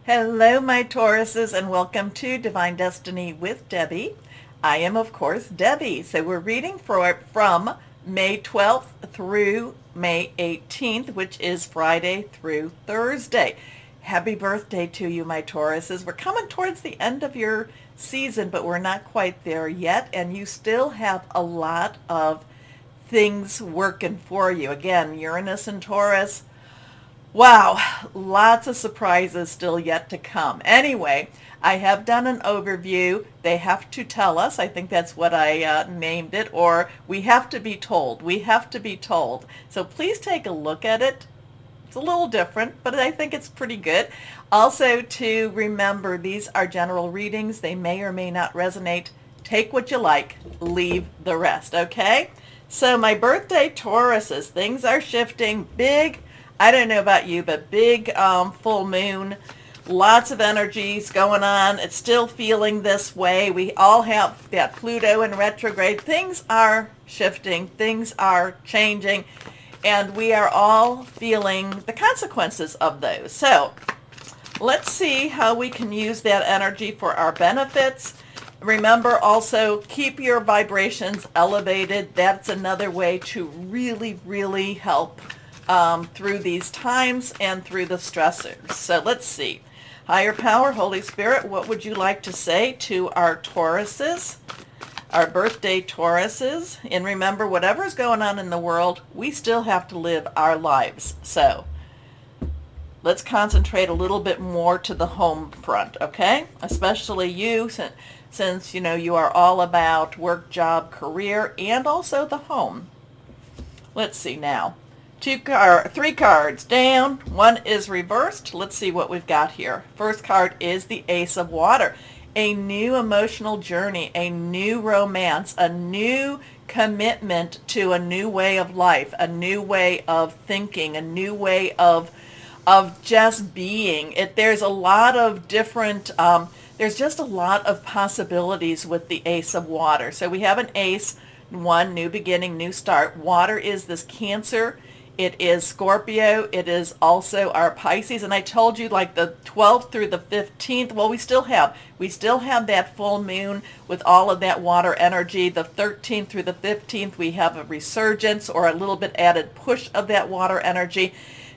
Hello, my Tauruses, and welcome to Divine Destiny with Debbie. I am, of course, Debbie. So we're reading from May 12th through May 18th, which is Friday through Thursday. Happy birthday to you, my Tauruses. We're coming towards the end of your season, but we're not quite there yet, and you still have a lot of things working for you. Again, Uranus and Taurus. Wow, lots of surprises still yet to come. Anyway, I have done an overview. They have to tell us. I think that's what I named it, or we have to be told. We have to be told. So please take a look at it. It's a little different, but I think it's pretty good. Also, to remember, these are general readings. They may or may not resonate. Take what you like, leave the rest, okay? So my birthday Tauruses, things are shifting big. I don't know about you, but big full moon, lots of energies going on. It's still feeling this way. We all have that Pluto in retrograde. Things are shifting. Things are changing. And we are all feeling the consequences of those. So let's see how we can use that energy for our benefits. Remember also, keep your vibrations elevated. That's another way to really, really help through these times and through the stressors. So let's see. Higher power, Holy Spirit, what would you like to say to our Tauruses, our birthday Tauruses? And remember, whatever's going on in the world, we still have to live our lives. So let's concentrate a little bit more to the home front, okay? Especially you, since you know you are all about work, job, career, and also the home. Let's see now. Three cards down, one is reversed. Let's see what we've got here. First card is the Ace of Water. A new emotional journey, a new romance, a new commitment to a new way of life, a new way of thinking, a new way of just being. There's a lot of different, there's just a lot of possibilities with the Ace of Water. So we have an ace, one, new beginning, new start. Water is this Cancer. It is Scorpio. It is also our Pisces. And I told you, like, the 12th through the 15th, well, we still have that full moon with all of that water energy. The 13th through the 15th, we have a resurgence or a little bit added push of that water energy,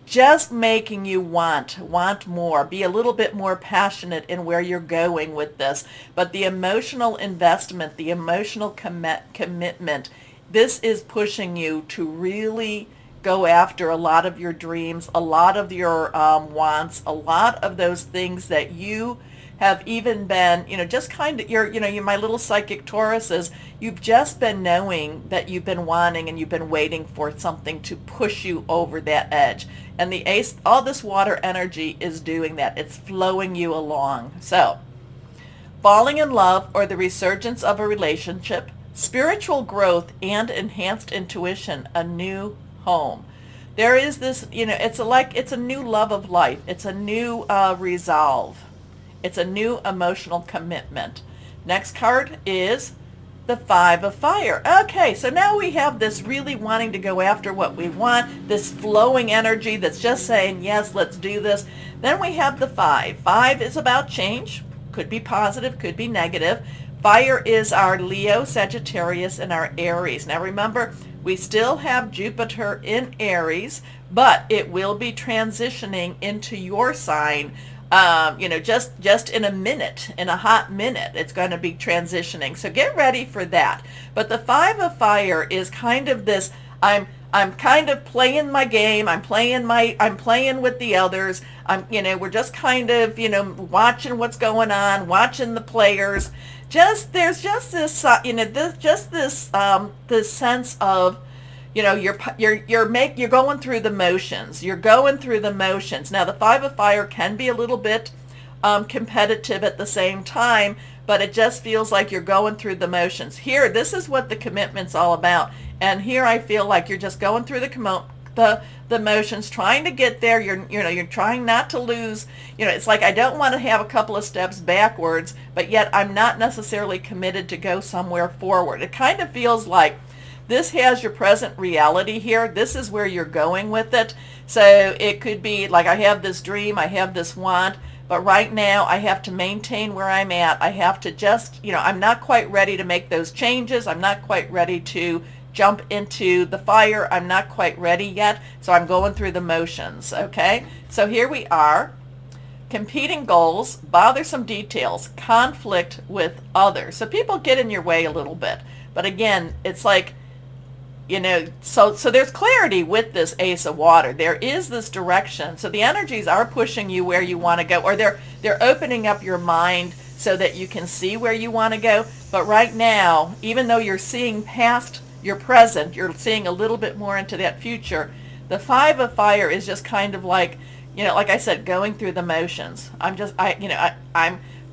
just making you want more, be a little bit more passionate in where you're going with this. But the emotional investment, the emotional commitment, this is pushing you to really go after a lot of your dreams, a lot of your wants, a lot of those things that you have even been, just kind of, you're my little psychic Tauruses, you've just been knowing that you've been wanting and you've been waiting for something to push you over that edge. And the ace, all this water energy is doing that. It's flowing you along. So, falling in love or the resurgence of a relationship, spiritual growth and enhanced intuition, a new home. There is this, it's a new love of life. It's a new resolve. It's a new emotional commitment. Next card is the Five of Fire. Okay, so now we have this really wanting to go after what we want, this flowing energy that's just saying, yes, let's do this. Then we have the Five. Five is about change. Could be positive, could be negative. Fire is our Leo, Sagittarius, and our Aries. Now remember, we still have Jupiter in Aries, but it will be transitioning into your sign, just in a minute, in a hot minute, it's going to be transitioning. So get ready for that. But the Five of Fire is kind of this, I'm kind of playing my game. I'm playing with the others. We're just kind of, watching what's going on, watching the players. There's just this, this sense of, you're going through the motions. You're going through the motions. Now, the Five of Fire can be a little bit competitive at the same time, but it just feels like you're going through the motions. Here, this is what the commitment's all about. And here I feel like you're just going through the motions, trying to get there. You're trying not to lose. It's like, I don't want to have a couple of steps backwards, but yet I'm not necessarily committed to go somewhere forward. It kind of feels like this has your present reality here. This is where you're going with it. So it could be like, I have this dream, I have this want, but right now I have to maintain where I'm at. I have to just, I'm not quite ready to make those changes. I'm not quite ready to jump into the fire. I'm not quite ready yet, so I'm going through the motions, okay? So here we are. Competing goals, bothersome details, conflict with others. So people get in your way a little bit. But again, it's like, so there's clarity with this Ace of Water. There is this direction. So the energies are pushing you where you want to go, or they're opening up your mind so that you can see where you want to go. But right now, even though you're seeing past your present, you're seeing a little bit more into that future. The Five of Fire is just kind of like, like I said, going through the motions. I'm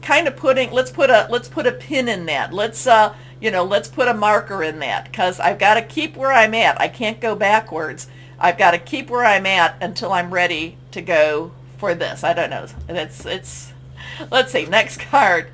kind of putting, let's put a pin in that. Let's put a marker in that, because I've got to keep where I'm at. I can't go backwards. I've got to keep where I'm at until I'm ready to go for this. I don't know. Let's see, next card,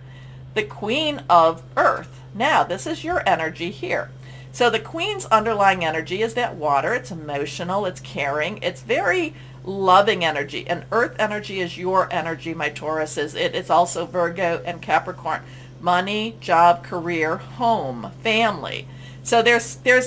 the Queen of Earth. Now, this is your energy here. So the Queen's underlying energy is that water. It's emotional, it's caring, it's very loving energy. And Earth energy is your energy, my Tauruses. It's also Virgo and Capricorn. Money, job, career, home, family. So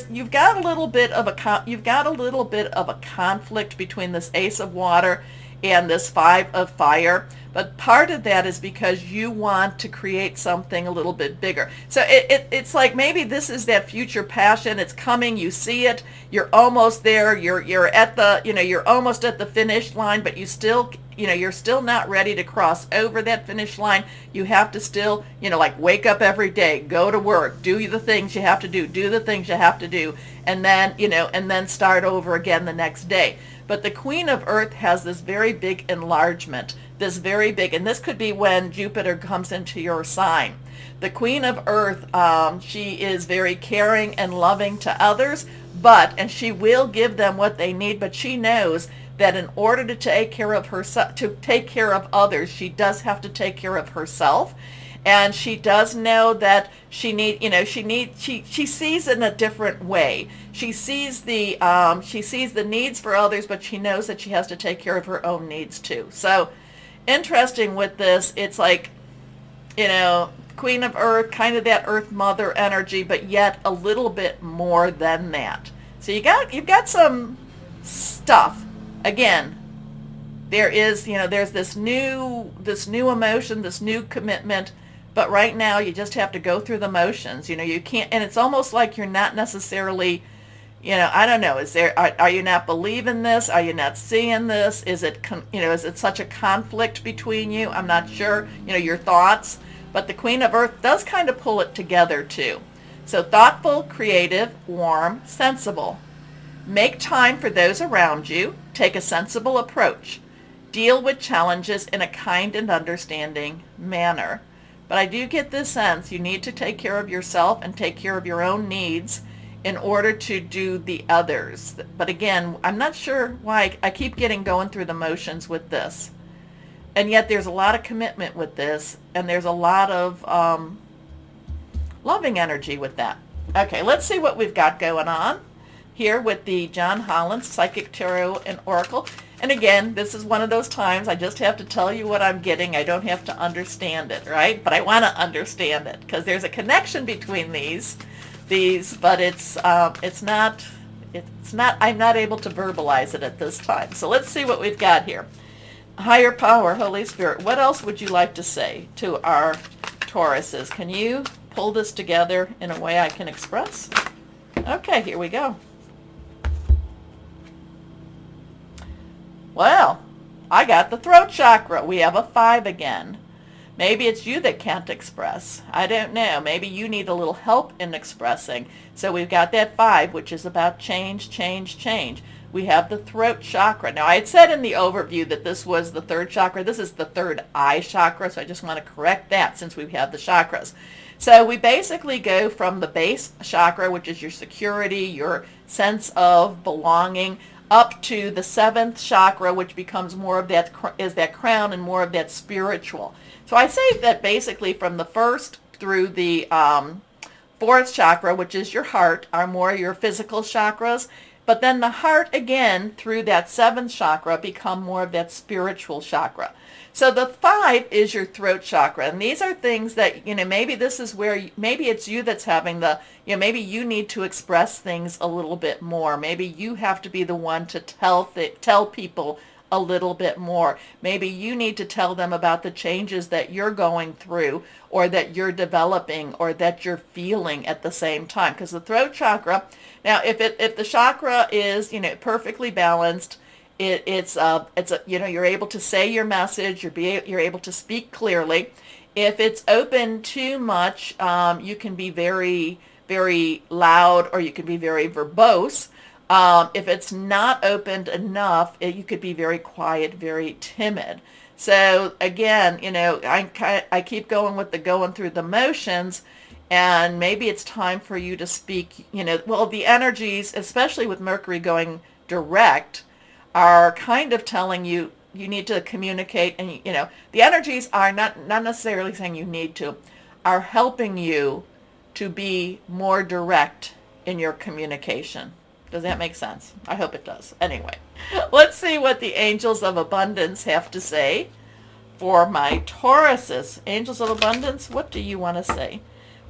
you've got a little bit of a conflict between this Ace of Water and this Five of Fire. But part of that is because you want to create something a little bit bigger. So it's like maybe this is that future passion. It's coming. You see it. You're almost there. You're at the you're almost at the finish line, but you're still not ready to cross over that finish line. You have to still like wake up every day, go to work, do the things you have to do the things you have to do, and then start over again the next day. But the Queen of Earth has this very big enlargement, and this could be when Jupiter comes into your sign. The Queen of Earth, she is very caring and loving to others, and she will give them what they need, but she knows that in order to take care of herself, to take care of others, she does have to take care of herself. And she does know that she sees in a different way. She sees the needs for others, but she knows that she has to take care of her own needs too. So interesting with this, it's like, Queen of Earth, kind of that Earth Mother energy, but yet a little bit more than that. So you've got some stuff. Again, there's this new emotion, this new commitment. But right now, you just have to go through the motions. You can't, and it's almost like you're not necessarily, I don't know. Are you not believing this? Are you not seeing this? Is it such a conflict between you? I'm not sure. Your thoughts. But the Queen of Earth does kind of pull it together too. So thoughtful, creative, warm, sensible. Make time for those around you. Take a sensible approach. Deal with challenges in a kind and understanding manner. But I do get this sense you need to take care of yourself and take care of your own needs in order to do the others. But again, I'm not sure why I keep going through the motions with this. And yet there's a lot of commitment with this, and there's a lot of loving energy with that. Okay, let's see what we've got going on here with the John Holland Psychic Tarot and Oracle. And again, this is one of those times I just have to tell you what I'm getting. I don't have to understand it, right? But I want to understand it because there's a connection between these, but it's not. I'm not able to verbalize it at this time. So let's see what we've got here. Higher power, Holy Spirit. What else would you like to say to our Tauruses? Can you pull this together in a way I can express? Okay, here we go. Well, I got the throat chakra. We have a 5 again. Maybe it's you that can't express. I don't know. Maybe you need a little help in expressing. So we've got that 5, which is about change, change, change. We have the throat chakra. Now, I had said in the overview that this was the third chakra. This is the third eye chakra, so I just want to correct that since we have the chakras. So we basically go from the base chakra, which is your security, your sense of belonging, up to the 7th chakra, which becomes more of that, is that crown and more of that spiritual. So I say that basically from the 1st through the 4th chakra, which is your heart, are more your physical chakras. But then the heart, again, through that 7th chakra, become more of that spiritual chakra. So the 5 is your throat chakra. And these are things that, maybe this is where, maybe it's you that's having the, maybe you need to express things a little bit more. Maybe you have to be the one to tell people a little bit more. Maybe you need to tell them about the changes that you're going through, or that you're developing, or that you're feeling at the same time. Because the throat chakra, now if the chakra is, perfectly balanced, you're able to say your message, you're able to speak clearly. If it's open too much, you can be very, very loud, or you can be very verbose. If it's not opened enough, you could be very quiet, very timid. So again, I keep going with the going through the motions, and maybe it's time for you to speak, well, the energies, especially with Mercury going direct, are kind of telling you need to communicate, and the energies are not necessarily saying you need to, are helping you to be more direct in your communication. Does that make sense? I hope it does. Anyway, let's see what the angels of abundance have to say for my Tauruses. Angels of abundance, what do you want to say?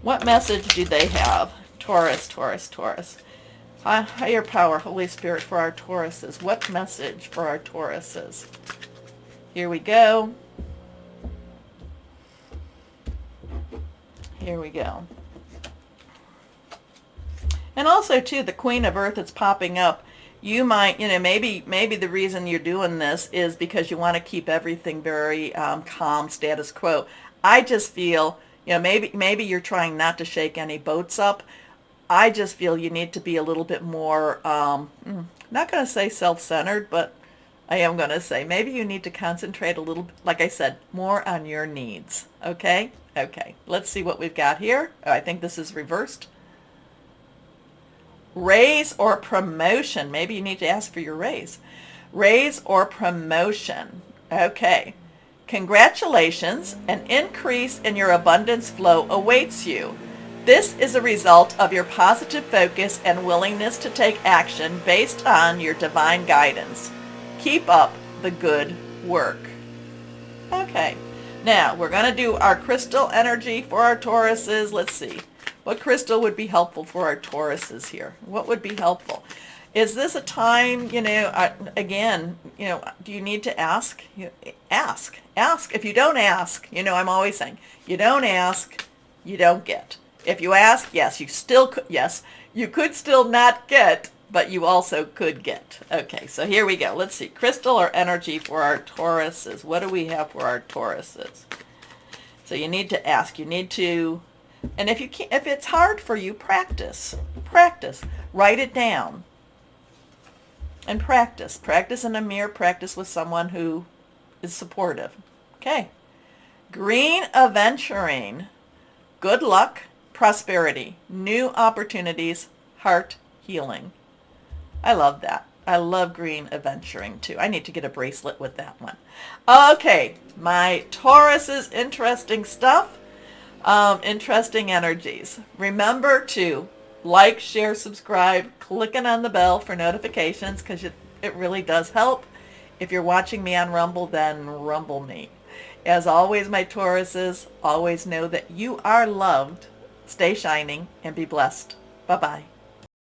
What message do they have? Taurus, Taurus, Taurus. Higher power, Holy Spirit, for our Tauruses. What message for our Tauruses? Here we go. Here we go. And also, too, the Queen of Earth is popping up. You might, maybe the reason you're doing this is because you want to keep everything very calm, status quo. I just feel, maybe you're trying not to shake any boats up. I just feel you need to be a little bit more, not going to say self-centered, but I am going to say maybe you need to concentrate a little, like I said, more on your needs. Okay? Okay. Let's see what we've got here. Oh, I think this is reversed. Raise or promotion. Maybe you need to ask for your raise. Raise or promotion. Okay. Congratulations. An increase in your abundance flow awaits you. This is a result of your positive focus and willingness to take action based on your divine guidance. Keep up the good work. Okay. Now, we're going to do our crystal energy for our Tauruses. Let's see. What crystal would be helpful for our Tauruses here? What would be helpful? Is this a time, again, do you need to ask? Ask. Ask. If you don't ask, I'm always saying, you don't ask, you don't get. If you ask, yes, you still could, yes, you could still not get, but you also could get. Okay, so here we go. Let's see. Crystal or energy for our Tauruses. What do we have for our Tauruses? So you need to ask. You need to, and if it's hard for you, practice. Practice. Write it down. And practice. Practice in a mirror. Practice with someone who is supportive. Okay. Green aventurine. Good luck, prosperity, new opportunities, heart healing. I love that. I love green aventuring too. I need to get a bracelet with that one. Okay, my Tauruses, interesting stuff. Interesting energies. Remember to like, share, subscribe, clicking on the bell for notifications, because it really does help. If you're watching me on Rumble, then rumble me. As always, my Tauruses, always know that you are loved. Stay shining and be blessed. Bye-bye.